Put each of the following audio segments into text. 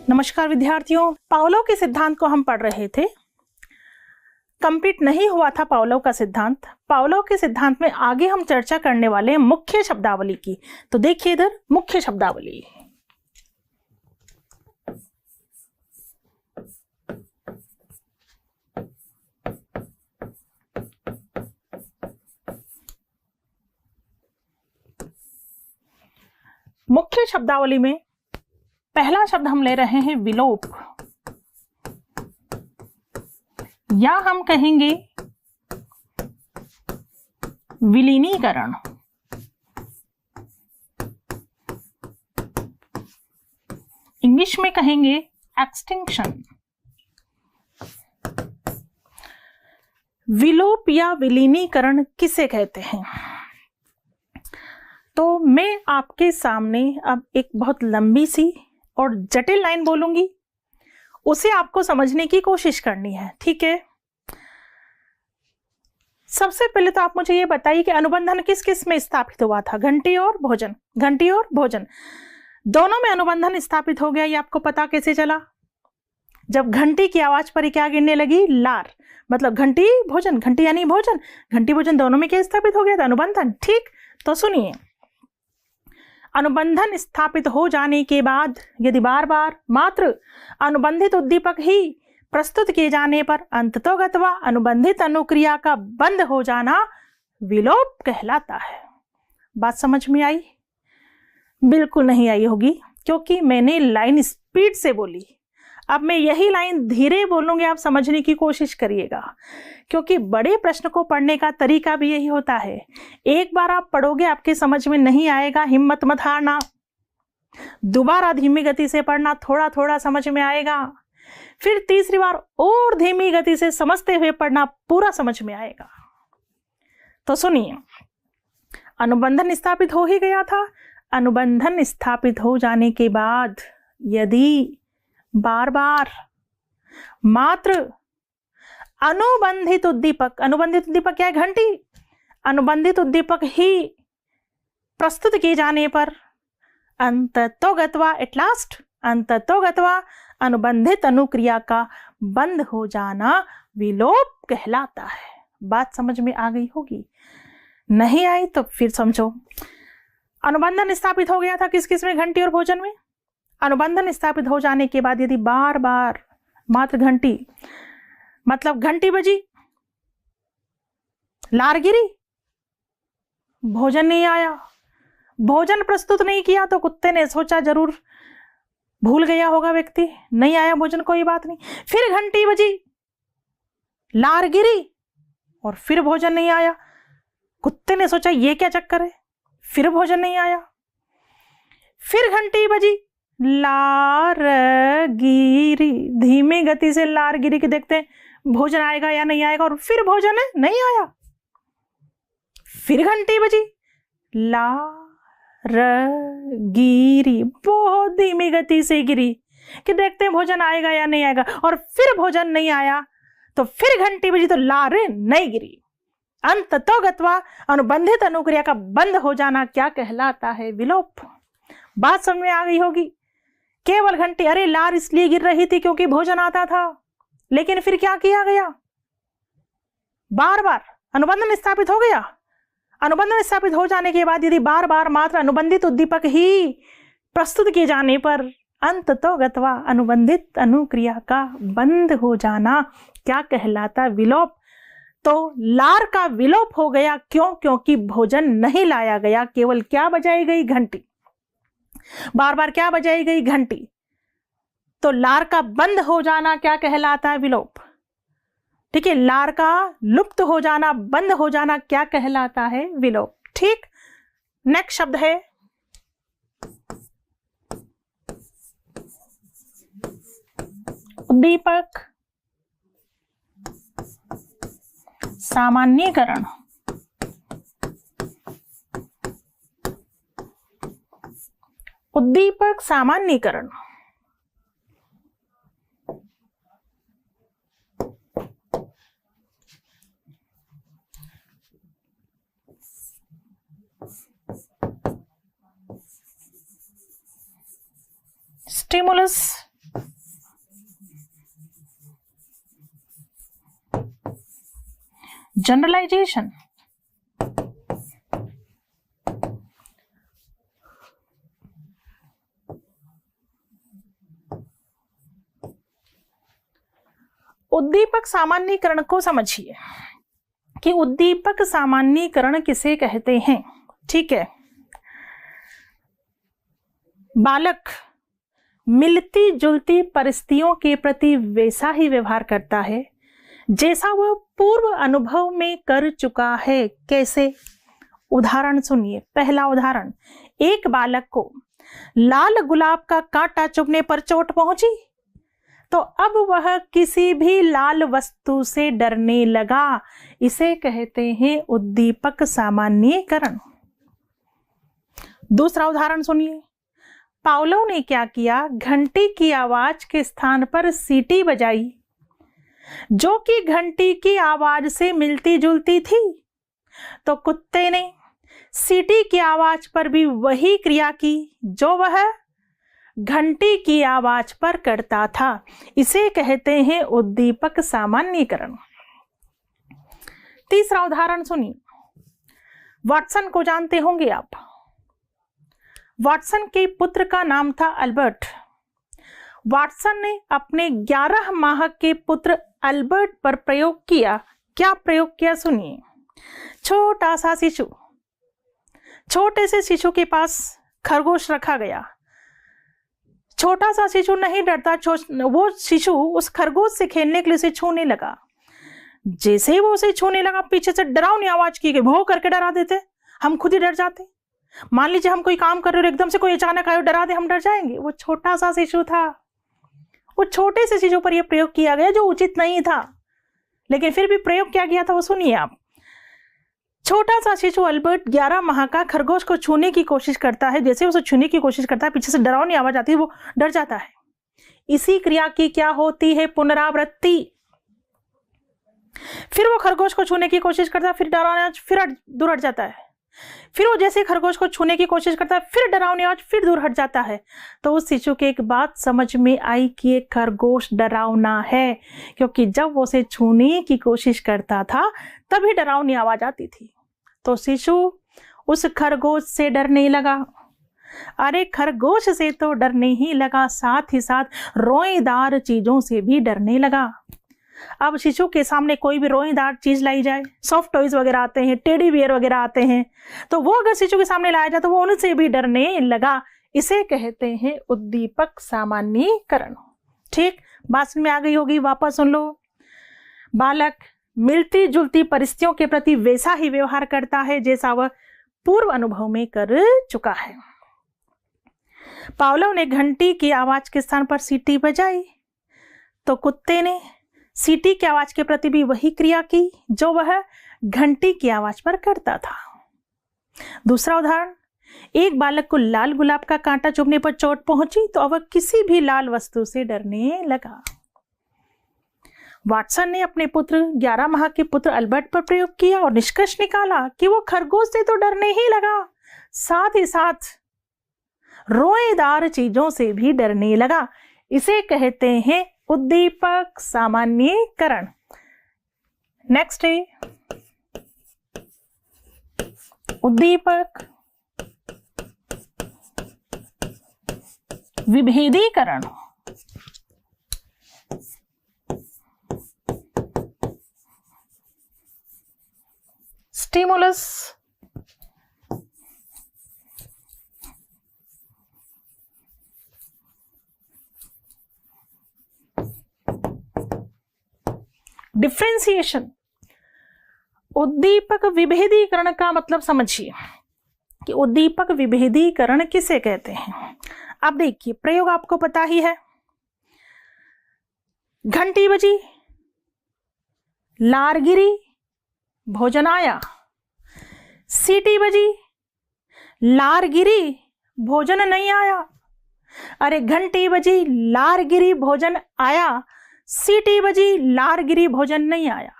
नमस्कार विद्यार्थियों, पावलोव के सिद्धांत को हम पढ़ रहे थे। कंप्लीट नहीं हुआ था पावलोव का सिद्धांत। पावलोव के सिद्धांत में आगे हम चर्चा करने वाले हैं मुख्य शब्दावली की। तो देखिए इधर मुख्य शब्दावली। मुख्य शब्दावली में पहला शब्द हम ले रहे हैं विलोप, या हम कहेंगे विलीनीकरण। इंग्लिश में कहेंगे एक्सटिंक्शन। विलोप या विलीनीकरण किसे कहते हैं? तो मैं आपके सामने अब एक बहुत लंबी सी और जटिल लाइन बोलूंगी, उसे आपको समझने की कोशिश करनी है, ठीक है? सबसे पहले तो आप मुझे ये बताइए कि अनुबंधन किस किस में स्थापित हुआ था? घंटी और भोजन, घंटी और भोजन दोनों में अनुबंधन स्थापित हो गया। ये आपको पता कैसे चला? जब घंटी की आवाज पर क्या गिरने लगी? लार, मतलब घंटी भोजन, घंटी यानी भोजन, घंटी भोजन दोनों में क्या स्थापित हो गया था? अनुबंधन। ठीक, तो सुनिए, अनुबंधन स्थापित हो जाने के बाद यदि बार बार मात्र अनुबंधित उद्दीपक ही प्रस्तुत किए जाने पर अंततोगत्वा अनुबंधित अनुक्रिया का बंद हो जाना विलोप कहलाता है। बात समझ में आई? बिल्कुल नहीं आई होगी, क्योंकि मैंने लाइन स्पीड से बोली। अब मैं यही लाइन धीरे बोलूंगी, आप समझने की कोशिश करिएगा, क्योंकि बड़े प्रश्न को पढ़ने का तरीका भी यही होता है। एक बार आप पढ़ोगे, आपके समझ में नहीं आएगा, हिम्मत मत हारना, दोबारा धीमी गति से पढ़ना, थोड़ा थोड़ा समझ में आएगा, फिर तीसरी बार और धीमी गति से समझते हुए पढ़ना, पूरा समझ में आएगा। तो सुनिए, अनुबंधन स्थापित हो ही गया था। अनुबंधन स्थापित हो जाने के बाद यदि बार बार मात्र अनुबंधित उद्दीपक, अनुबंधित उद्दीपक क्या है? घंटी, अनुबंधित उद्दीपक ही प्रस्तुत किए जाने पर अंततोगत्वा, एट लास्ट अंततोगत्वा अनुबंधित अनुक्रिया का बंद हो जाना विलोप कहलाता है। बात समझ में आ गई होगी। नहीं आई तो फिर समझो। अनुबंधन स्थापित हो गया था किस किस में? घंटी और भोजन में। अनुबंधन स्थापित हो जाने के बाद यदि बार बार मात्र घंटी, मतलब घंटी बजी, लार गिरी, भोजन नहीं आया, भोजन प्रस्तुत नहीं किया, तो कुत्ते ने सोचा जरूर भूल गया होगा व्यक्ति, नहीं आया भोजन, कोई बात नहीं। फिर घंटी बजी, लार गिरी और फिर भोजन नहीं आया, कुत्ते ने सोचा ये क्या चक्कर है, फिर भोजन नहीं आया। फिर घंटी बजी, लार गिरी, धीमी गति से लार गिरी के देखते हैं भोजन आएगा या नहीं आएगा, और फिर भोजन नहीं आया। फिर घंटी बजी, लार गिरी, बहुत धीमी गति से गिरी कि देखते हैं भोजन आएगा या नहीं आएगा, और फिर भोजन नहीं आया। तो फिर घंटी बजी तो लार नहीं गिरी। अंततोगत्वा अनुबंधित अनुक्रिया का बंद हो जाना क्या कहलाता है? विलोप। बात समझ में आ गई होगी। केवल घंटी, अरे लार इसलिए गिर रही थी क्योंकि भोजन आता था, लेकिन फिर क्या किया गया? बार बार अनुबंधन स्थापित हो गया। अनुबंधन स्थापित हो जाने के बाद यदि बार बार मात्र अनुबंधित उद्दीपक ही प्रस्तुत किए जाने पर अंततोगत्वा अनुबंधित अनुक्रिया का बंद हो जाना क्या कहलाता? विलोप। तो लार का विलोप हो गया। क्यों? क्योंकि भोजन नहीं लाया गया, केवल क्या बजाई गई? घंटी। बार बार क्या बजाई गई? घंटी। तो लार का बंद हो जाना क्या कहलाता है? विलोप। ठीक है, लार का लुप्त हो जाना, बंद हो जाना क्या कहलाता है? विलोप। ठीक, नेक्स्ट शब्द है उद्दीपक सामान्यीकरण। उद्दीपक सामान्यीकरण। Stimulus generalisation. उद्दीपक सामान्यीकरण को समझिए कि उद्दीपक सामान्यीकरण किसे कहते हैं। ठीक है, बालक मिलती जुलती परिस्थितियों के प्रति वैसा ही व्यवहार करता है जैसा वह पूर्व अनुभव में कर चुका है। कैसे? उदाहरण सुनिए। पहला उदाहरण, एक बालक को लाल गुलाब का कांटा चुभने पर चोट पहुंची तो अब वह किसी भी लाल वस्तु से डरने लगा। इसे कहते हैं उद्दीपक सामान्यीकरण। दूसरा उदाहरण सुनिए। पाउलो ने क्या किया? घंटी की आवाज के स्थान पर सीटी बजाई, जो कि घंटी की आवाज से मिलती जुलती थी। तो कुत्ते ने सीटी की आवाज पर भी वही क्रिया की जो वह घंटी की आवाज पर करता था। इसे कहते हैं उद्दीपक सामान्यीकरण। तीसरा उदाहरण सुनिए। वाटसन को जानते होंगे आप। वाटसन के पुत्र का नाम था अल्बर्ट। वाटसन ने अपने 11 माह के पुत्र अल्बर्ट पर प्रयोग किया। क्या प्रयोग किया? सुनिए। छोटा सा शिशु, छोटे से शिशु के पास खरगोश रखा गया। छोटा सा शिशु नहीं डरता, वो शिशु उस खरगोश से खेलने के लिए उसे छूने लगा। जैसे ही वो उसे छूने लगा, पीछे से डरावनी आवाज की गई। भौ करके डरा देते, हम खुद ही डर जाते। मान लीजिए हम कोई काम कर रहे हो, एकदम से कोई अचानक आयो डरा दे, हम डर जाएंगे। वो छोटा सा शिशु था। वो छोटे से शिशु पर यह प्रयोग किया गया जो उचित नहीं था, लेकिन फिर भी प्रयोग किया गया था। वो सुनिए आप। छोटा सा शिशु अल्बर्ट 11 माह का खरगोश को छूने की कोशिश करता है। जैसे उसे छूने की कोशिश करता है, पीछे से डरावनी आवाज आती है, वो डर जाता है। इसी क्रिया की क्या होती है? पुनरावृत्ति। फिर वो खरगोश को छूने की कोशिश करता है, फिर डरावनी आवाज, फिर दूर हट जाता है। फिर वो जैसे खरगोश को छूने की कोशिश करता है, फिर डरावनी आवाज, फिर दूर हट जाता है। तो उस शिशु के एक बात समझ में आई कि एक खरगोश डरावना है, क्योंकि जब वो उसे छूने की कोशिश करता था तभी डरावनी आवाज आती थी। तो शिशु उस खरगोश से डरने लगा। अरे खरगोश से तो डरने ही लगा, साथ ही साथ रोएदार चीजों से भी डरने लगा। अब शिशु के सामने कोई भी रोएदार चीज लाई जाए, सॉफ्ट टॉयज वगैरह आते हैं, टेडी बियर वगैरह आते हैं, तो वो अगर शिशु के सामने लाया जाए तो वो उनसे भी डरने लगा। इसे कहते हैं उद्दीपक सामान्यीकरण। ठीक, बात में आ गई होगी, वापस सुन लो। बालक मिलती जुलती परिस्थितियों के प्रति वैसा ही व्यवहार करता है जैसा वह पूर्व अनुभव में कर चुका है। पाउलो ने घंटी की आवाज के स्थान पर सीटी बजाई, तो कुत्ते ने सीटी की आवाज के प्रति भी वही क्रिया की जो वह घंटी की आवाज पर करता था। दूसरा उदाहरण, एक बालक को लाल गुलाब का कांटा चुभने पर चोट पहुंची तो वह किसी भी लाल वस्तु से डरने लगा। वाटसन ने अपने पुत्र 11 माह के पुत्र अल्बर्ट पर प्रयोग किया और निष्कर्ष निकाला कि वो खरगोश से तो डरने ही लगा, साथ ही साथ रोएदार चीजों से भी डरने लगा। इसे कहते हैं उद्दीपक सामान्यीकरण। नेक्स्ट है उद्दीपक विभेदीकरण। Stimulus differentiation. उद्दीपक विभेदीकरण का मतलब समझिए कि उद्दीपक विभेदीकरण किसे कहते हैं। अब देखिए, प्रयोग आपको पता ही है। घंटी बजी, लार गिरी, भोजन आया। सीटी बजी, लार गिरी, भोजन नहीं आया। अरे घंटी बजी, लार गिरी, भोजन आया। सीटी बजी, लार गिरी, भोजन नहीं आया।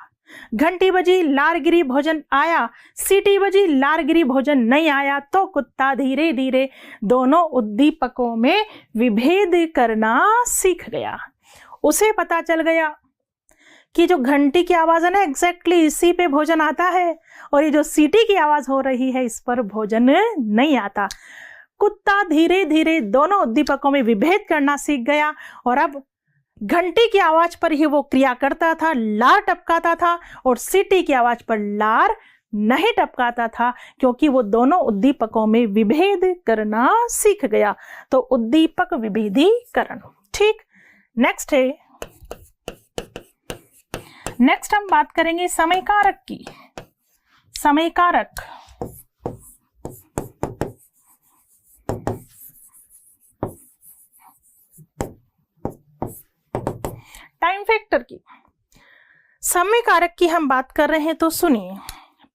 घंटी बजी, लार गिरी, भोजन आया। सीटी बजी, लार गिरी, भोजन नहीं आया। तो कुत्ता धीरे धीरे दोनों उद्दीपकों में विभेद करना सीख गया। उसे पता चल गया कि जो घंटी की आवाज है ना एग्जैक्टली इसी पे भोजन आता है, और ये जो सीटी की आवाज हो रही है इस पर भोजन नहीं आता। कुत्ता धीरे धीरे दोनों उद्दीपकों में विभेद करना सीख गया और अब घंटी की आवाज पर ही वो क्रिया करता था, लार टपकाता था, और सीटी की आवाज पर लार नहीं टपकाता था, क्योंकि वो दोनों उद्दीपकों में विभेद करना सीख गया। तो उद्दीपक विभेदीकरण। ठीक, नेक्स्ट हम बात करेंगे समय कारक की। समय कारक, टाइम फैक्टर की। समय कारक की हम बात कर रहे हैं तो सुनिए,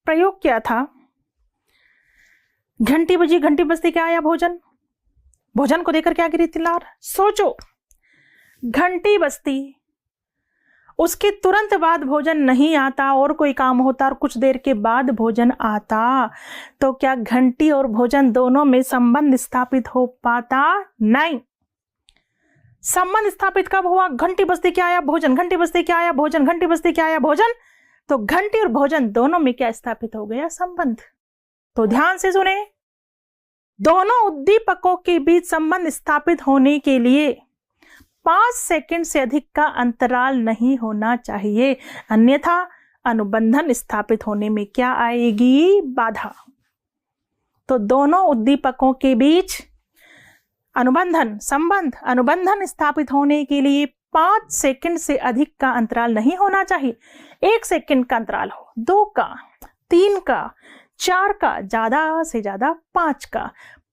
प्रयोग क्या था। घंटी बजी, घंटी बजते क्या आया भोजन, भोजन को देकर क्या गिरी थी लार। सोचो, घंटी बजती, उसके तुरंत बाद भोजन नहीं आता और कोई काम होता और कुछ देर के बाद भोजन आता, तो क्या घंटी और भोजन दोनों में संबंध स्थापित हो पाता? नहीं। संबंध स्थापित कब हुआ? घंटी बजते क्या आया भोजन, घंटी बजते क्या आया भोजन, घंटी बजते क्या आया भोजन। तो घंटी और भोजन दोनों में क्या स्थापित हो गया? संबंध। तो ध्यान से सुने, दोनों उद्दीपकों के बीच संबंध स्थापित होने के लिए 5 सेकंड से अधिक का अंतराल नहीं होना चाहिए, अन्यथा अनुबंधन स्थापित होने में क्या आएगी? बाधा। तो दोनों उद्दीपकों के बीच अनुबंधन स्थापित होने के लिए 5 सेकंड से अधिक का अंतराल नहीं होना चाहिए। 1 सेकंड का अंतराल हो, 2 का, 3 का, 4 का, ज्यादा से ज्यादा 5 का।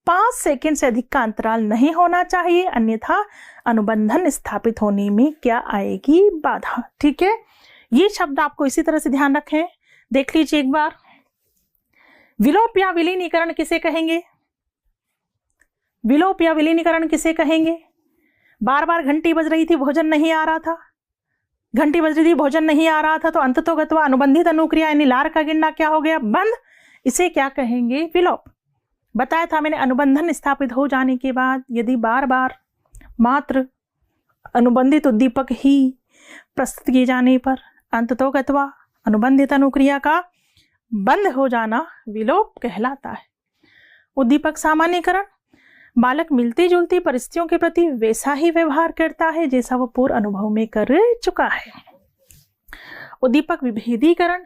5 सेकंड से अधिक का अंतराल नहीं होना चाहिए, अन्यथा अनुबंधन स्थापित होने में क्या आएगी? बाधा। ठीक है, ये शब्द आपको इसी तरह से ध्यान रखें। देख लीजिए एक बार, विलोप या विलीनीकरण किसे कहेंगे? विलोप या विलीनीकरण किसे कहेंगे? बार बार घंटी बज रही थी, भोजन नहीं आ रहा था, घंटी बज रही थी, भोजन नहीं आ रहा था, तो अंततोगत्वा अनुबंधित अनुक्रिया यानी लार का गिरना क्या हो गया? बंद। इसे क्या कहेंगे? विलोप। बताया था मैंने, अनुबंधन स्थापित हो जाने के बाद यदि बार बार मात्र अनुबंधित उद्दीपक ही प्रस्तुत किए जाने पर अंततोगत्वा अनुबंधित अनुक्रिया का बंद हो जाना विलोप कहलाता है। उद्दीपक सामान्यीकरण, बालक मिलती जुलती परिस्थितियों के प्रति वैसा ही व्यवहार करता है जैसा वो पूर्व अनुभव में कर चुका है। उद्दीपक विभेदीकरण,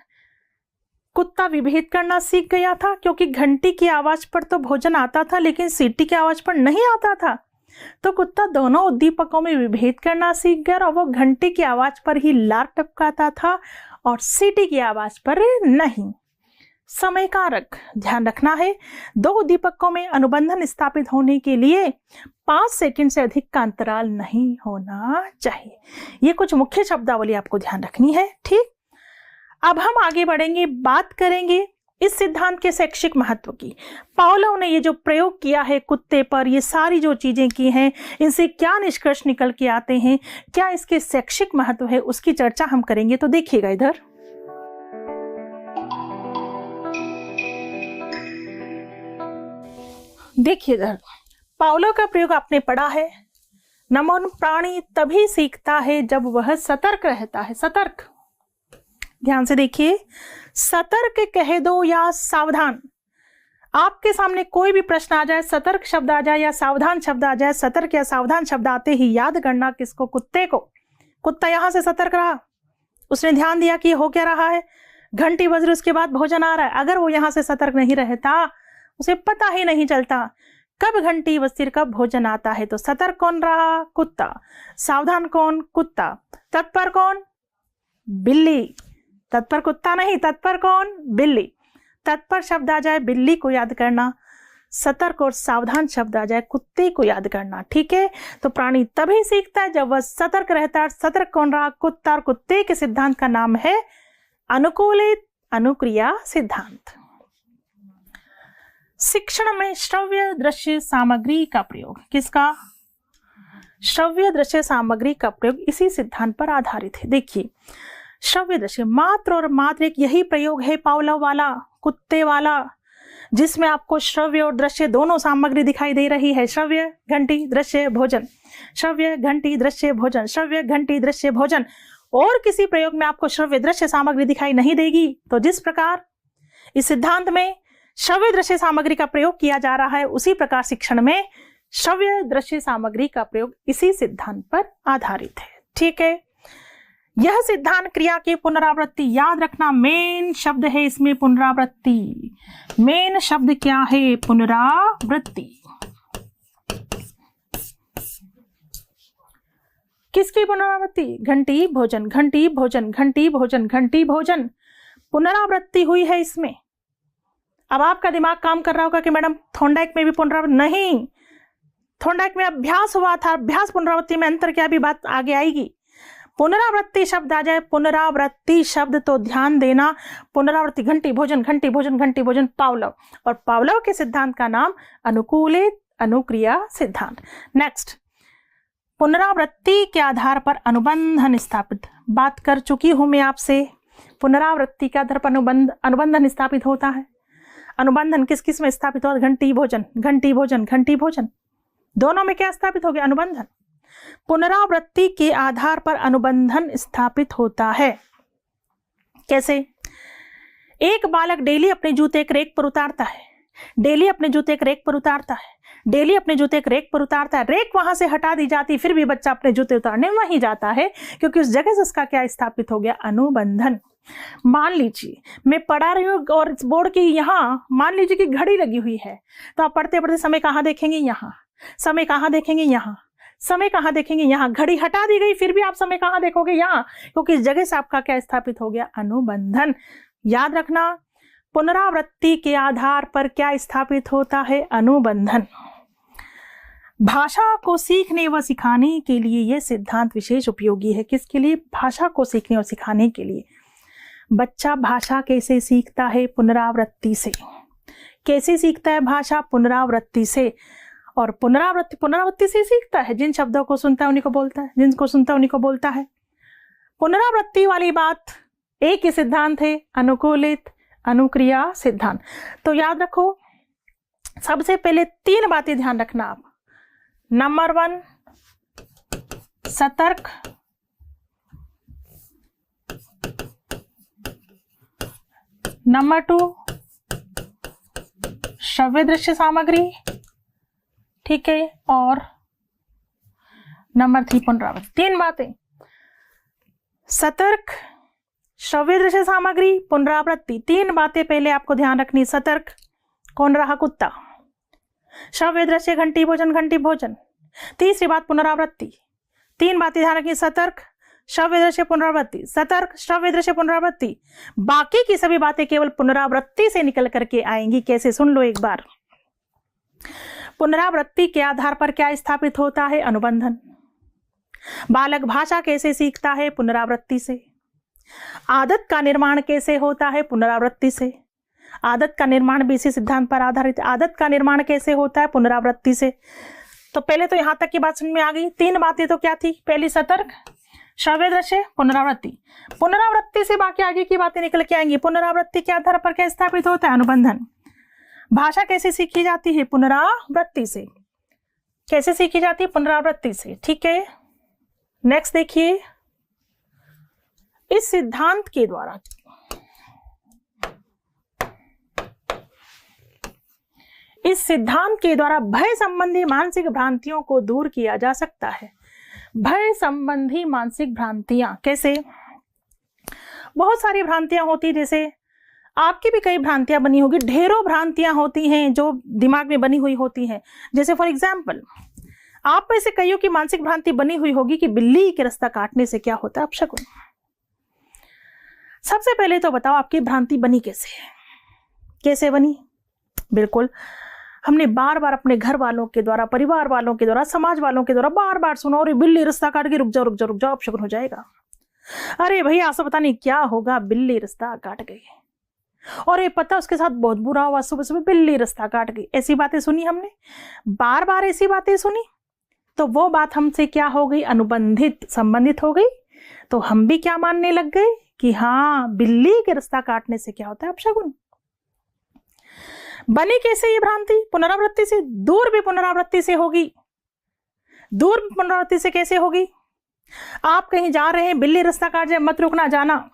कुत्ता विभेद करना सीख गया था, क्योंकि घंटी की आवाज पर तो भोजन आता था लेकिन सीटी की आवाज पर नहीं आता था, तो कुत्ता दोनों उद्दीपकों में विभेद करना सीख गया और वो घंटी की आवाज पर ही लार टपकाता था और सीटी की आवाज पर नहीं। समय कारक, ध्यान रखना है, 2 उद्दीपकों में अनुबंधन स्थापित होने के लिए 5 सेकंड से अधिक का अंतराल नहीं होना चाहिए। ये कुछ मुख्य शब्दावली आपको ध्यान रखनी है। ठीक, अब हम आगे बढ़ेंगे, बात करेंगे इस सिद्धांत के शैक्षिक महत्व की। पावलोव ने ये जो प्रयोग किया है कुत्ते पर, ये सारी जो चीजें की हैं, इनसे क्या निष्कर्ष निकल के आते हैं, क्या इसके शैक्षिक महत्व है, उसकी चर्चा हम करेंगे। तो देखिएगा इधर, देखिए इधर, पावलोव का प्रयोग आपने पढ़ा है, नमन प्राणी तभी सीखता है जब वह सतर्क रहता है। सतर्क, ध्यान से देखिए, सतर्क कह दो या सावधान। आपके सामने कोई भी प्रश्न आ जाए, सतर्क शब्द आ जाए या सावधान शब्द आ जाए, सतर्क या सावधान शब्द आते ही याद करना किसको? कुत्ते को। कुत्ता यहां से सतर्क रहा, उसने ध्यान दिया कि हो क्या रहा है, घंटी बज रही, उसके बाद भोजन आ रहा है। अगर वो यहां से सतर्क नहीं रहता, उसे पता ही नहीं चलता कब घंटी बजती कब भोजन आता है। तो सतर्क कौन रहा? कुत्ता। सावधान कौन? कुत्ता। तत्पर कौन? बिल्ली। तत्पर कुत्ता नहीं, तत्पर कौन? बिल्ली। तत्पर शब्द आ जाए बिल्ली को याद करना, सतर्क और सावधान शब्द आ जाए कुत्ते को याद करना। ठीक है, तो प्राणी तभी सीखता है जब वह सतर्क रहता है। सतर्क कौन रहा? कुत्ता। और कुत्ते के सिद्धांत का नाम है अनुकूलित अनुक्रिया सिद्धांत। शिक्षण में श्रव्य दृश्य सामग्री का प्रयोग, किसका? श्रव्य दृश्य सामग्री का प्रयोग इसी सिद्धांत पर आधारित है। देखिए, श्रव्य दृश्य, मात्र और मात्र एक यही प्रयोग है पावलोव वाला, कुत्ते वाला, जिसमें आपको श्रव्य और दृश्य दोनों सामग्री दिखाई दे रही है। श्रव्य, घंटी, दृश्य, भोजन, श्रव्य, घंटी, दृश्य, भोजन, श्रव्य, घंटी, दृश्य, भोजन। और किसी प्रयोग में आपको श्रव्य दृश्य सामग्री दिखाई नहीं देगी। तो जिस प्रकार इस सिद्धांत में श्रव्य दृश्य सामग्री का प्रयोग किया जा रहा है, उसी प्रकार शिक्षण में श्रव्य दृश्य सामग्री का प्रयोग इसी सिद्धांत पर आधारित है। ठीक है, यह सिद्धांत क्रिया की पुनरावृत्ति, याद रखना मेन शब्द है इसमें पुनरावृत्ति। मेन शब्द क्या है? पुनरावृत्ति। किसकी पुनरावृत्ति? घंटी भोजन, घंटी भोजन, घंटी भोजन, घंटी भोजन, पुनरावृत्ति हुई है इसमें। अब आपका दिमाग काम कर रहा होगा कि मैडम थॉर्नडाइक में भी पुनरावृत्ति, नहीं, थॉर्नडाइक में अभ्यास हुआ था, अभ्यास पुनरावृत्ति में अंतर क्या, भी बात आगे आएगी। पुनरावृत्ति शब्द आ जाए, पुनरावृत्ति शब्द तो ध्यान देना, पुनरावृत्ति, घंटी भोजन, घंटी भोजन, घंटी भोजन, पावलोव, और पावलोव के सिद्धांत का नाम अनुकूलित अनुक्रिया सिद्धांत। नेक्स्ट, पुनरावृत्ति के आधार पर अनुबंधन स्थापित, बात कर चुकी हूं मैं आपसे। पुनरावृत्ति के आधार पर अनुबंधन स्थापित होता है। अनुबंधन किस किस में स्थापित होता है? घंटी भोजन, घंटी भोजन, घंटी भोजन, दोनों में क्या स्थापित हो गया? अनुबंधन। पुनरावृत्ति के आधार पर अनुबंधन स्थापित होता है। कैसे? एक बालक डेली अपने जूते एक रेक पर उतारता है, डेली अपने जूते एक रेक पर उतारता है, डेली अपने जूते एक रेक पर उतारता है, रेक वहां से हटा दी जाती, फिर भी बच्चा अपने जूते उतारने वहीं जाता है, क्योंकि उस जगह से उसका क्या स्थापित हो गया? अनुबंधन। मान लीजिए मैं पढ़ा रही हूँ और इस बोर्ड की यहाँ मान लीजिए कि घड़ी लगी हुई है, तो आप पढ़ते पढ़ते समय कहाँ देखेंगे? यहाँ। समय कहाँ देखेंगे? यहाँ। समय कहाँ देखेंगे? यहाँ। घड़ी हटा दी गई, फिर भी आप समय कहाँ देखोगे? यहाँ, क्योंकि इस जगह से आपका क्या स्थापित हो गया? अनुबंधन। याद रखना, पुनरावृत्ति के आधार पर क्या स्थापित होता है? अनुबंधन। भाषा को सीखने व सिखाने के लिए यह सिद्धांत विशेष उपयोगी है। किसके लिए? भाषा को सीखने और सिखाने के लिए। बच्चा भाषा कैसे सीखता है? पुनरावृत्ति से। कैसे सीखता है भाषा? पुनरावृत्ति से। और पुनरावृत्ति से सीखता है। जिन शब्दों को सुनता है उन्हीं को बोलता है, जिनको सुनता है उन्हीं को बोलता है। पुनरावृत्ति वाली बात एक ही सिद्धांत है, अनुकूलित अनुक्रिया सिद्धांत। तो याद रखो, सबसे पहले 3 बातें ध्यान रखना आप। नंबर 1, सतर्क। नंबर 2, श्रव्य दृश्य सामग्री, ठीक है, और नंबर 3 पुनरावृत्ति। 3 बातें, सतर्क, श्रव्य दृश्य सामग्री, पुनरावृत्ति। 3 बातें पहले आपको ध्यान रखनी। सतर्क, कौन रहा? कुत्ता। श्रव्य दृश्य, घंटी भोजन, घंटी भोजन। तीसरी बात पुनरावृत्ति। 3 बातें ध्यान रखनी, सतर्क, श्रव्य दृश्य, पुनरावृत्ति। सतर्क, श्रव्य दृश्य, पुनरावृत्ति। बाकी की सभी बातें केवल पुनरावृत्ति से निकल करके आएंगी। कैसे? सुन लो एक बार। पुनरावृत्ति के आधार पर क्या स्थापित होता है? अनुबंधन। बालक भाषा कैसे सीखता है? पुनरावृत्ति से। आदत का निर्माण कैसे होता है? पुनरावृत्ति से। आदत का निर्माण भी इसी सिद्धांत पर आधारित है। आदत का निर्माण कैसे होता है? पुनरावृत्ति से। तो पहले तो यहां तक की बात समझ में आ गई। 3 बातें तो क्या थी? पहली सतर्क, श्रव्य दृश्य, पुनरावृत्ति। पुनरावृत्ति से बाकी आगे की बातें निकल के आएंगी। पुनरावृत्ति के आधार पर क्या स्थापित होता है? अनुबंधन। भाषा कैसे सीखी जाती है? पुनरावृत्ति से। कैसे सीखी जाती है? पुनरावृत्ति से। ठीक है, नेक्स्ट देखिए, इस सिद्धांत के द्वारा भय संबंधी मानसिक भ्रांतियों को दूर किया जा सकता है। भय संबंधी मानसिक भ्रांतियां कैसे? बहुत सारी भ्रांतियां होती, जैसे आपकी भी कई भ्रांतियां बनी होगी, ढेरों भ्रांतियां होती हैं जो दिमाग में बनी हुई होती हैं। जैसे फॉर एग्जाम्पल, आप में से कईयों की मानसिक भ्रांति बनी हुई होगी कि बिल्ली के रास्ता काटने से क्या होता है? अपशकुन। सबसे पहले तो बताओ आपकी भ्रांति बनी कैसे? कैसे बनी? बिल्कुल, हमने बार बार अपने घर वालों के द्वारा, परिवार वालों के द्वारा, समाज वालों के द्वारा बार बार सुना, और बिल्ली रास्ता काट के रुक जाओ रुक जाओ रुक जाओ, अपशकुन हो जाएगा। अरे भैया ऐसा पता नहीं क्या होगा, बिल्ली रास्ता काट गई, और ये पता उसके साथ बहुत बुरा हुआ, सुबह सुबह बिल्ली रास्ता काट गई। ऐसी बातें सुनी हमने, बार बार ऐसी बातें सुनी, तो वो बात हमसे क्या हो गई? अनुबंधित, संबंधित हो गई। तो हम भी क्या मानने लग गए कि हाँ, बिल्ली के रास्ता काटने से क्या होता है? अपशकुन। बनी कैसे ये भ्रांति? पुनरावृत्ति से। दूर भी पुनरावृत्ति से होगी। दूर पुनरावृत्ति से कैसे होगी? आप कहीं जा रहे हैं, बिल्ली रास्ता काट जाए मत रुकना जाना।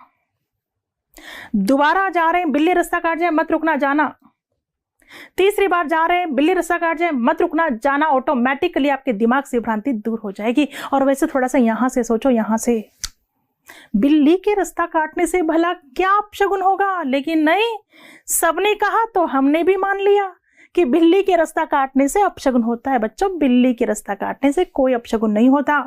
दोबारा जा रहे हैं, बिल्ली रास्ता काट जाए मत रुकना जाना। तीसरी बार जा रहे हैं, बिल्ली रास्ता काट जाए मत रुकना जाना। ऑटोमेटिकली आपके दिमाग से भ्रांति दूर हो जाएगी। और वैसे थोड़ा सा यहां से सोचो, यहां से बिल्ली के रास्ता काटने से भला क्या अपशगुन होगा, लेकिन नहीं, सबने कहा तो हमने भी मान लिया कि बिल्ली के रास्ता काटने से अपशगुन होता है। बच्चों, बिल्ली के रास्ता काटने से कोई अपशगुन नहीं होता।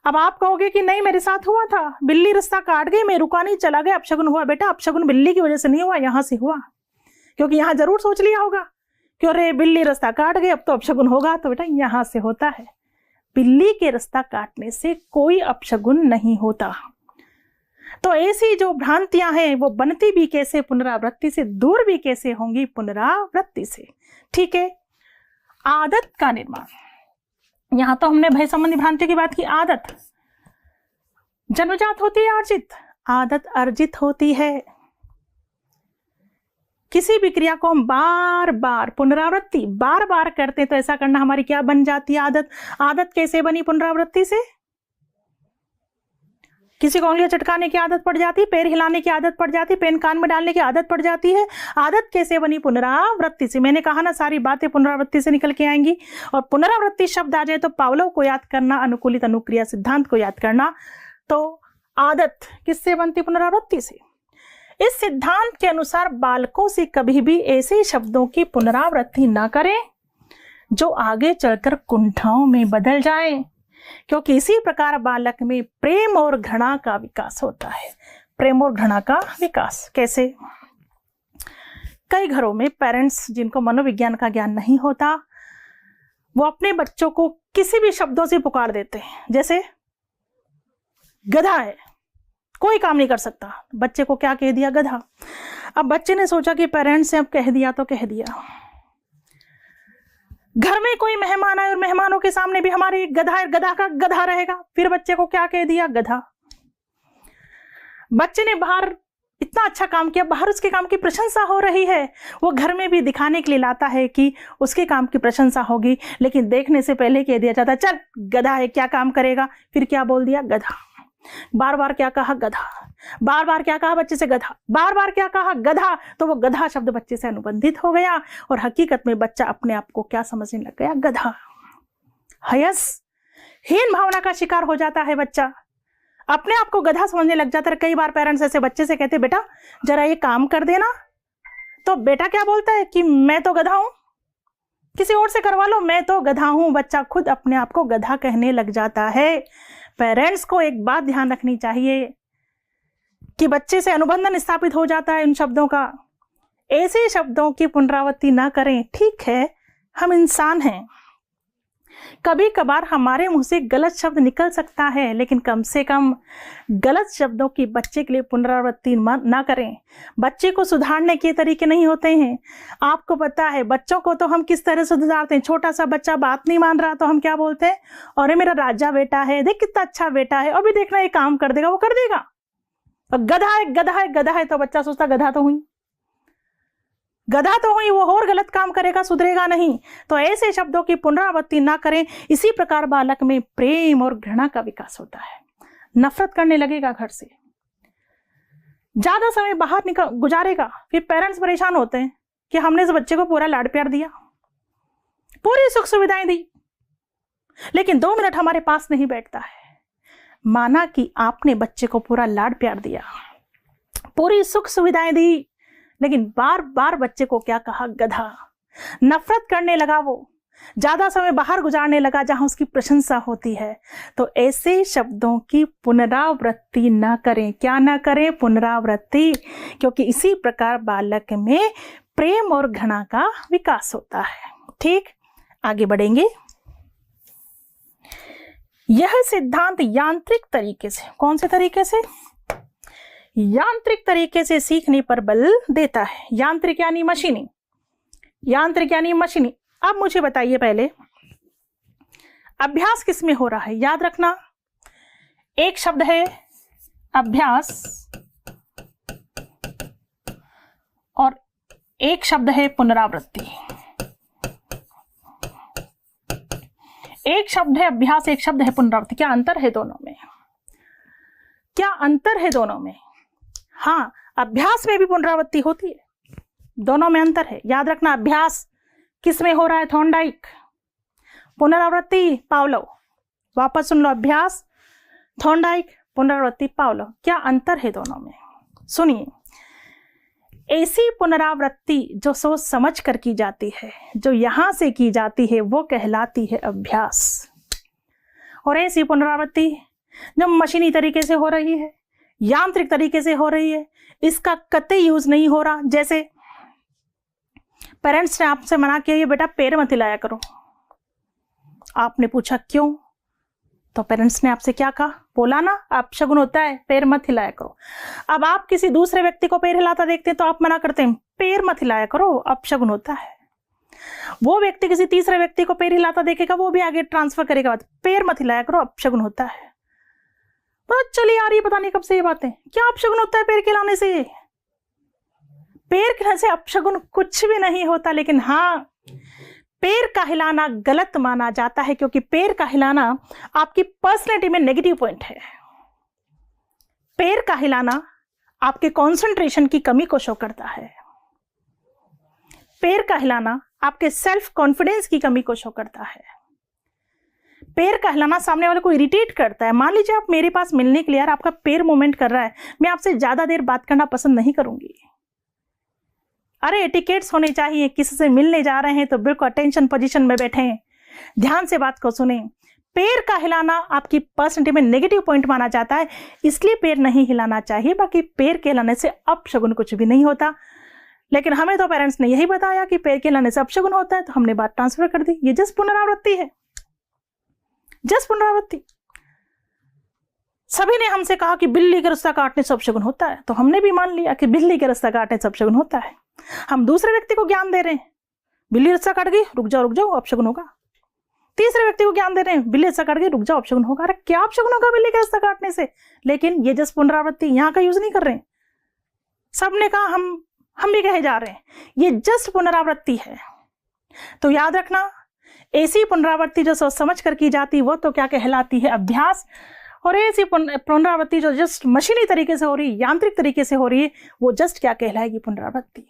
अब आप कहोगे कि नहीं मेरे साथ हुआ था, बिल्ली रास्ता काट गई, मैं रुका नहीं, चला गया, अपशगुन हुआ। बेटा, अपशगुन बिल्ली की वजह से नहीं हुआ, यहां से हुआ। क्योंकि यहां जरूर सोच लिया होगा कि अरे बिल्ली रास्ता काट गई, अब तो अपशगुन होगा। तो बेटा यहां से होता है। बिल्ली के रास्ता काटने से कोई अपशगुन नहीं होता। तो ऐसी जो भ्रांतियां हैं वो बनती भी कैसे? पुनरावृत्ति से। दूर भी कैसे होंगी? पुनरावृत्ति से। ठीक है। आदत का निर्माण। यहां तो हमने भय संबंधी भ्रांति की बात की। आदत जन्मजात होती है, अर्जित? आदत अर्जित होती है। किसी भी क्रिया को हम बार बार, पुनरावृत्ति बार बार करते हैं तो ऐसा करना हमारी क्या बन जाती है? आदत। आदत कैसे बनी? पुनरावृत्ति से। किसी को उंगलियां चटकाने की आदत पड़ जाती है, पैर हिलाने की आदत पड़ जाती है, पेन कान में डालने की आदत पड़ जाती है। आदत कैसे बनी? पुनरावृत्ति से। मैंने कहा ना, सारी बातें पुनरावृत्ति से निकल के आएंगी। और पुनरावृत्ति शब्द आ जाए तो पावलोव को याद करना, अनुकूलित अनुक्रिया सिद्धांत को याद करना। तो आदत किससे बनती? पुनरावृत्ति से। इस सिद्धांत के अनुसार बालकों से कभी भी ऐसे शब्दों की पुनरावृत्ति ना करें जो आगे चलकर कुंठाओं में बदल जाएं, क्योंकि इसी प्रकार बालक में प्रेम और घृणा का विकास होता है। प्रेम और घृणा का विकास कैसे? कई घरों में पेरेंट्स जिनको मनोविज्ञान का ज्ञान नहीं होता, वो अपने बच्चों को किसी भी शब्दों से पुकार देते हैं। जैसे गधा है, कोई काम नहीं कर सकता, बच्चे को क्या कह दिया? गधा। अब बच्चे ने सोचा कि पेरेंट्स ने अब कह दिया तो कह दिया। घर में कोई मेहमान आए और मेहमानों के सामने भी हमारी गधा का गधा रहेगा, फिर बच्चे को क्या कह दिया? गधा। बच्चे ने बाहर इतना अच्छा काम किया, बाहर उसके काम की प्रशंसा हो रही है, वो घर में भी दिखाने के लिए लाता है कि उसके काम की प्रशंसा होगी, लेकिन देखने से पहले कह दिया जाता है चल गधा है, क्या काम करेगा? फिर क्या बोल दिया? गधा। बार बार क्या कहा? गधा। बार बार क्या कहा बच्चे से? गधा। बार बार क्या कहा? गधा। तो वो गधा शब्द बच्चे से अनुबंधित हो गया और हकीकत में बच्चा अपने आप को क्या समझने लग गया? गधा। हयस, हीन भावना का शिकार हो जाता है बच्चा, अपने आप को गधा समझने लग जाता है। कई बार पेरेंट्स ऐसे बच्चे से कहते बेटा जरा ये काम कर देना, तो बेटा क्या बोलता है कि मैं तो गधा हूं, किसी और से करवा लो, मैं तो गधा हूं। बच्चा खुद अपने आप को गधा कहने लग जाता है। पेरेंट्स को एक बात ध्यान रखनी चाहिए कि बच्चे से अनुबंधन स्थापित हो जाता है इन शब्दों का। ऐसे शब्दों की पुनरावृत्ति ना करें। ठीक है, हम इंसान हैं, कभी कभार हमारे मुंह से गलत शब्द निकल सकता है, लेकिन कम से कम गलत शब्दों की बच्चे के लिए पुनरावृत्ति ना करें। बच्चे को सुधारने के तरीके नहीं होते हैं। आपको पता है बच्चों को तो हम किस तरह से सुधारते हैं। छोटा सा बच्चा बात नहीं मान रहा तो हम क्या बोलते हैं? अरे मेरा राजा बेटा है, देख कितना अच्छा बेटा है, अभी देखना ये काम कर देगा, वो कर देगा। और गधा है, गधा है, गधा है, तो बच्चा सोचता गधा तो हुई, गधा तो हुई, वो और गलत काम करेगा, सुधरेगा नहीं। तो ऐसे शब्दों की पुनरावृत्ति ना करें। इसी प्रकार बालक में प्रेम और घृणा का विकास होता है। नफरत करने लगेगा घर से, ज्यादा समय बाहर गुजारेगा। फिर पेरेंट्स परेशान होते हैं कि हमने इस बच्चे को पूरा लाड प्यार दिया, पूरी सुख सुविधाएं दी, लेकिन 2 मिनट हमारे पास नहीं बैठता है। माना कि आपने बच्चे को पूरा लाड प्यार दिया, पूरी सुख सुविधाएं दी, लेकिन बार बार बच्चे को क्या कहा? गधा। नफरत करने लगा, वो ज्यादा समय बाहर गुजारने लगा जहां उसकी प्रशंसा होती है। तो ऐसे शब्दों की पुनरावृत्ति ना करें। क्या ना करें? पुनरावृत्ति, क्योंकि इसी प्रकार बालक में प्रेम और घृणा का विकास होता है। ठीक, आगे बढ़ेंगे। यह सिद्धांत यांत्रिक तरीके से, कौन से तरीके से? यांत्रिक तरीके से सीखने पर बल देता है। यांत्रिक यानी मशीनी, यांत्रिक यानी मशीनी। अब मुझे बताइए पहले, अभ्यास किसमें हो रहा है? याद रखना, एक शब्द है अभ्यास और एक शब्द है पुनरावृत्ति। एक शब्द है अभ्यास, एक शब्द है पुनरावृत्ति। क्या अंतर है दोनों में? क्या अंतर है दोनों में? हाँ, अभ्यास में भी पुनरावृत्ति होती है, दोनों में अंतर है। याद रखना, अभ्यास किस में हो रहा है? थॉर्नडाइक। पुनरावृत्ति पावलोव। वापस सुन लो, अभ्यास थॉर्नडाइक, पुनरावृत्ति पावलोव। क्या अंतर है दोनों में? सुनिए, ऐसी पुनरावृत्ति जो सोच समझ कर की जाती है, जो यहां से की जाती है, वो कहलाती है अभ्यास। और ऐसी पुनरावृत्ति जो मशीनी तरीके से हो रही है, यांत्रिक तरीके से हो रही है, इसका कतई यूज नहीं हो रहा। जैसे पेरेंट्स ने आपसे मना किया, ये बेटा पैर मत हिलाया करो। आपने पूछा क्यों? तो पेरेंट्स ने आपसे क्या कहा? बोला ना, अपशगुन होता है, पैर मत हिलाया करो। अब आप किसी दूसरे व्यक्ति को पैर हिलाता देखते हैं तो आप मना करते हैं, पैर मत हिलाया करो, अपशगुन होता है। वो व्यक्ति किसी तीसरे व्यक्ति को पैर हिलाता देखेगा, वो भी आगे ट्रांसफर करेगा, पैर मत हिलाया करो, अपशगुन होता है। बात चली आ रही है, पता नहीं कब से ये बातें। क्या अपशगुन होता है पैर हिलाने से? पैर हिलाने से अपशगुन कुछ भी नहीं होता। लेकिन हाँ, पैर का हिलाना गलत माना जाता है, क्योंकि पैर का हिलाना आपकी पर्सनैलिटी में नेगेटिव पॉइंट है। पैर का हिलाना आपके कंसंट्रेशन की कमी को शो करता है। पैर का हिलाना आपके सेल्फ कॉन्फिडेंस की कमी को शो करता है। पैर का हिलाना सामने वाले को इरिटेट करता है। मान लीजिए आप मेरे पास मिलने के लिए, यार आपका पैर मूवमेंट कर रहा है, मैं आपसे ज्यादा देर बात करना पसंद नहीं करूंगी। अरे एटिकेट्स होने चाहिए, किसी से मिलने जा रहे हैं तो बिल्कुल अटेंशन पोजीशन में बैठें, ध्यान से बात को सुने। पैर का हिलाना आपकी पर्सनैलिटी में नेगेटिव पॉइंट माना जाता है, इसलिए पैर नहीं हिलाना चाहिए। बाकी पैर के हिलाने से अपशगुन कुछ भी नहीं होता। लेकिन हमें तो पेरेंट्स ने यही बताया कि पैर के हिलाने से अपशगुन होता है, तो हमने बात ट्रांसफर कर दी। ये जस्ट पुनरावृत्ति है, जस्ट पुनरावृत्ति। सभी ने हमसे कहा कि बिल्ली का रास्ता काटने से अपशगुन होता है, तो हमने भी मान लिया कि बिल्ली का रास्ता काटने से अपशगुन होता है। हम दूसरे व्यक्ति को ज्ञान दे रहे हैं, बिल्ली रास्ता काट गई, रुक जाओ, अपशगुन होगा। तीसरे व्यक्ति को ज्ञान दे रहे हैं, बिल्ली रास्ता काट गई, रुक जाओ, अपशगुन होगा। अरे क्या अपशगुन होगा बिल्ली का रास्ता काटने से? लेकिन ये जस्ट पुनरावृत्ति, यहाँ का यूज नहीं कर रहे हैं। सबने कहा, हम भी कहे जा रहे हैं, ये जस्ट पुनरावृत्ति है। तो याद रखना, ऐसी पुनरावृत्ति जो सोच समझ कर की जाती, वो तो क्या कहलाती है? अभ्यास। और ऐसी पुनरावृत्ति जो जस्ट मशीनी तरीके से हो रही, यांत्रिक तरीके से हो रही है, वो जस्ट क्या कहलाएगी? पुनरावृत्ति।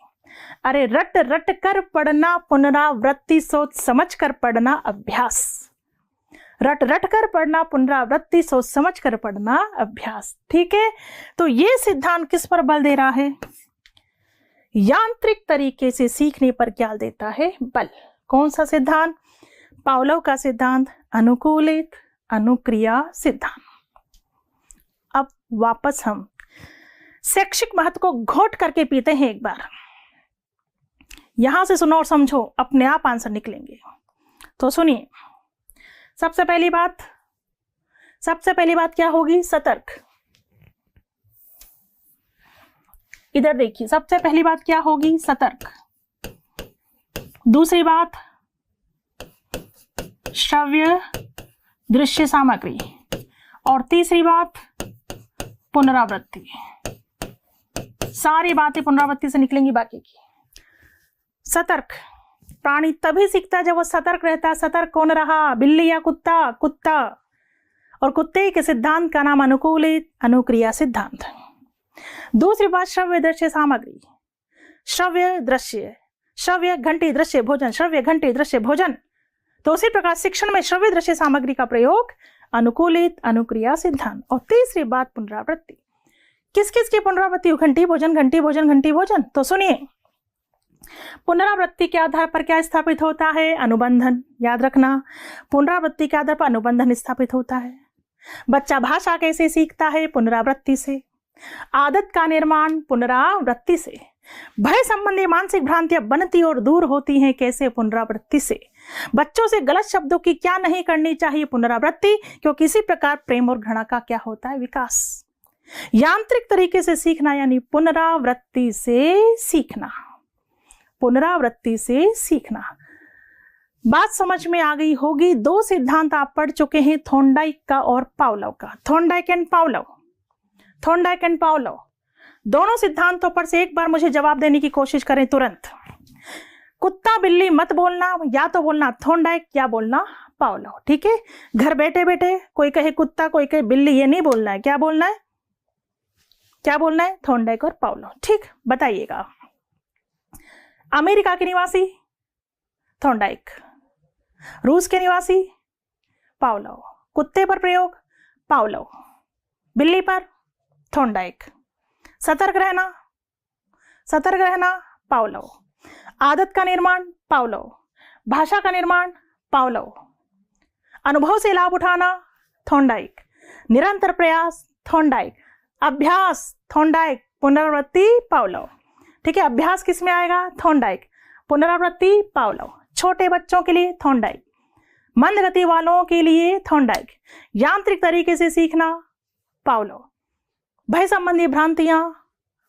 अरे रट रट कर पढ़ना पुनरावृत्ति, सोच समझ कर पढ़ना अभ्यास। रट रट कर पढ़ना पुनरावृत्ति, सोच समझ कर पढ़ना अभ्यास। ठीक है, तो ये सिद्धांत किस पर बल दे रहा है? यांत्रिक तरीके से सीखने पर क्या देता है? बल। कौन सा सिद्धांत? पावलोव का सिद्धांत, अनुकूलित अनुक्रिया सिद्धांत। अब वापस हम शैक्षिक महत्व को घोट करके पीते हैं एक बार। यहां से सुनो और समझो, अपने आप आंसर निकलेंगे। तो सुनिए, सबसे पहली बात क्या होगी? सतर्क। इधर देखिए, सबसे पहली बात क्या होगी? सतर्क। दूसरी बात, श्रव्य दृश्य सामग्री। और तीसरी बात, पुनरावृत्ति। सारी बातें पुनरावृत्ति से निकलेंगी बाकी की। सतर्क। प्राणी तभी सीखता है जब वो सतर्क रहता है। सतर्क कौन रहा? बिल्ली या कुत्ता? कुत्ता। और कुत्ते के सिद्धांत का नाम अनुकूलित अनुक्रिया सिद्धांत। दूसरी बात, श्रव्य दृश्य सामग्री। श्रव्य दृश्य, श्रव्य घंटी दृश्य भोजन, श्रव्य घंटी दृश्य भोजन। तो उसी प्रकार शिक्षण में श्रव्य दृश्य सामग्री का प्रयोग, अनुकूलित अनुक्रिया सिद्धांत। और तीसरी बात, पुनरावृत्ति। किस किस की पुनरावृत्ति? घंटी भोजन, घंटी भोजन, घंटी भोजन। तो सुनिए, पुनरावृत्ति के आधार पर क्या स्थापित होता है? अनुबंधन। याद रखना, पुनरावृत्ति के आधार पर अनुबंधन स्थापित होता है। बच्चा भाषा कैसे सीखता है? पुनरावृत्ति से। आदत का निर्माण पुनरावृत्ति से। भय संबंधी मानसिक भ्रांतियां बनती और दूर होती हैं कैसे? पुनरावृत्ति से। बच्चों से गलत शब्दों की क्या नहीं करनी चाहिए? पुनरावृत्ति। क्योंकि इसी प्रकार प्रेम और घृणा का क्या होता है? विकास। यांत्रिक तरीके से सीखना यानी पुनरावृत्ति से सीखना। पुनरावृत्ति से सीखना। बात समझ में आ गई होगी। दो सिद्धांत आप पढ़ चुके हैं, थॉर्नडाइक का और पावलोव का। Thorndike and Pavlov, Thorndike and Pavlov. दोनों सिद्धांतों पर से एक बार मुझे जवाब देने की कोशिश करें तुरंत। कुत्ता बिल्ली मत बोलना, या तो बोलना थॉर्नडाइक या बोलना पावलो। ठीक है, घर बैठे बैठे कोई कहे कुत्ता कोई कहे बिल्ली, ये नहीं बोलना है। क्या बोलना है, क्या बोलना है? थॉर्नडाइक और पावलो। ठीक, बताइएगा। अमेरिका के निवासी थॉर्नडाइक, रूस के निवासी पावलो, कुत्ते पर प्रयोग पावलो, बिल्ली पर थॉर्नडाइक, सतर्क रहना पावलो, आदत का निर्माण पावलो, भाषा का निर्माण पावलो, अनुभव से लाभ उठाना थॉर्नडाइक, निरंतर प्रयास थॉर्नडाइक, अभ्यास थॉर्नडाइक, पुनरावृत्ति पावलो। ठीक है, अभ्यास किस में आएगा? थॉर्नडाइक, पुनरावृत्ति पावलो, छोटे बच्चों के लिए थॉर्नडाइक, मंद गति वालों के लिए थॉर्नडाइक, यांत्रिक तरीके से सीखना पावलो, भय संबंधी भ्रांतियां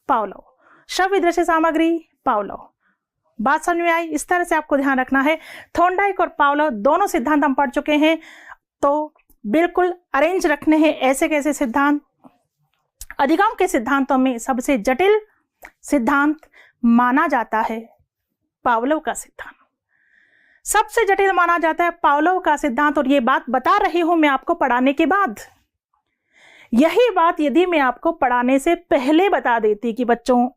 पावलो, श्रव्य दृश्य सामग्री पावलो। बात समझ में आई? इस तरह से आपको ध्यान रखना है। थॉर्नडाइक और पावलो दोनों सिद्धांत हम पढ़ चुके हैं, तो बिल्कुल अरेंज रखने हैं ऐसे कैसे सिद्धांत। अधिगम के सिद्धांतों में सबसे जटिल सिद्धांत माना जाता है पावलो का सिद्धांत, सबसे जटिल माना जाता है पावलो का सिद्धांत। और ये बात बता रही हूं मैं आपको पढ़ाने के बाद। यही बात यदि मैं आपको पढ़ाने से पहले बता देती कि बच्चों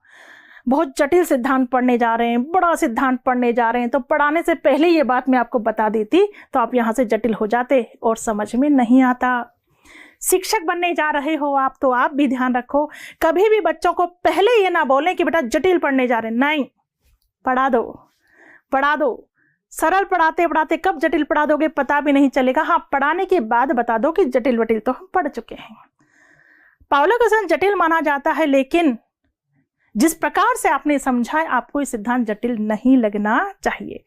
बहुत जटिल सिद्धांत पढ़ने जा रहे हैं, बड़ा सिद्धांत पढ़ने जा रहे हैं, तो पढ़ाने से पहले ये बात मैं आपको बता देती तो आप यहां से जटिल हो जाते और समझ में नहीं आता। शिक्षक बनने जा रहे हो आप, तो आप भी ध्यान रखो, कभी भी बच्चों को पहले ये ना बोलें कि बेटा जटिल पढ़ने जा रहे हैं। नहीं, पढ़ा दो। सरल पढ़ाते पढ़ाते कब जटिल पढ़ा दोगे पता भी नहीं चलेगा। हाँ, पढ़ाने के बाद बता दो कि जटिल वटिल तो हम पढ़ चुके हैं। पावलो का सिद्धांत जटिल माना जाता है, लेकिन जिस प्रकार से आपने समझा है आपको ये सिद्धांत जटिल नहीं लगना चाहिए।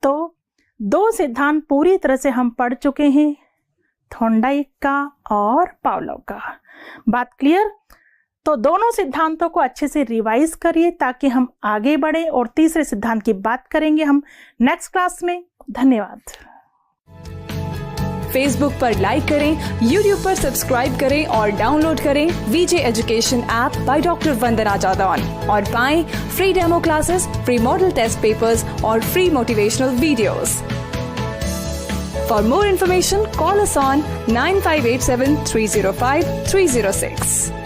तो दो सिद्धांत पूरी तरह से हम पढ़ चुके हैं, थॉर्नडाइक का और पावलो का। बात क्लियर? तो दोनों सिद्धांतों को अच्छे से रिवाइज करिए ताकि हम आगे बढ़े, और तीसरे सिद्धांत की बात करेंगे हम नेक्स्ट क्लास में। धन्यवाद। फेसबुक पर लाइक करें, यूट्यूब पर सब्सक्राइब करें और डाउनलोड करें VJ education app by doctor Vandana Jadaun और पाएं free demo classes, free model test papers और free motivational videos. For more information, call us on 9587 305 306.